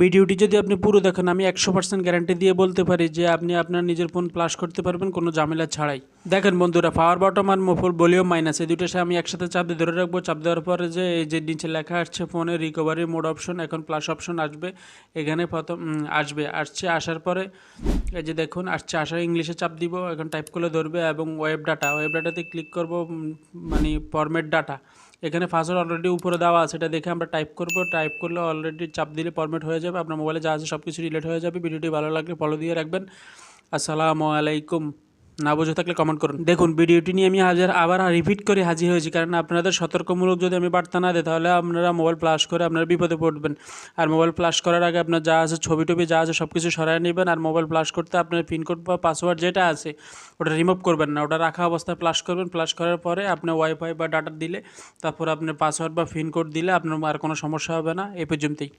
ভিডিওটি যদি আপনি পুরো দেখেন আমি 100% গ্যারান্টি দিয়ে বলতে পারি যে আপনি আপনার নিজের ফোন ফ্লাশ করতে পারবেন কোনো ঝামেলা ছাড়াই। দেখেন বন্ধুরা, পাওয়ার বাটন আর মোফোর ভলিউম মাইনাস এই দুটো আমি একসাথে চাপ দিয়ে ধরে রাখবো। চাপ দেওয়ার পরে যে এই যে নিচে লেখা আসছে ফোনে রিকভারি মোড অপশন, এখন প্লাস অপশন আসবে। এখানে প্রথম আসার পরে এই যে দেখুন আসা ইংলিশে চাপ দিব, এখন টাইপ করলে ধরবে এবং ওয়েব ডাটাতে ক্লিক করব, মানে ফরম্যাট ডাটা। এখানে পাসওয়ার্ড অলরেডি উপরে দেওয়া আছে, এটা দেখে আমরা টাইপ করব। টাইপ করলে অলরেডি চাপ দিলে ফরম্যাট হয়ে যাবে, আপনার মোবাইলে যা আছে সব কিছু ডিলিট হয়ে যাবে। ভিডিওটি ভালো লাগলে ফলো দিয়ে রাখবেন। আসসালামু আলাইকুম। না বুঝে থাকলে কমেন্ট করুন। দেখুন ভিডিওটি নিয়ে আমি আবার রিপিট করে হাজির হয়েছি, কারণ আপনাদের সতর্কমূলক যদি আমি বার্তা না দিই তাহলে আপনারা মোবাইল ফ্লাশ করে আপনারা বিপদে পড়বেন। আর মোবাইল ফ্লাশ করার আগে আপনার যা আছে ছবি টবি যা আছে সব কিছু সরাই নেবেন। আর মোবাইল ফ্লাশ করতে আপনার পিনকোড বা পাসওয়ার্ড যেটা আছে ওটা রিমুভ করবেন না, ওটা রাখা অবস্থায় ফ্লাশ করবেন। ফ্লাশ করার পরে আপনি ওয়াইফাই বা ডাটা দিলে তারপর আপনার পাসওয়ার্ড বা পিনকোড দিলে আপনার আর কোনো সমস্যা হবে না। এই পর্যন্তই।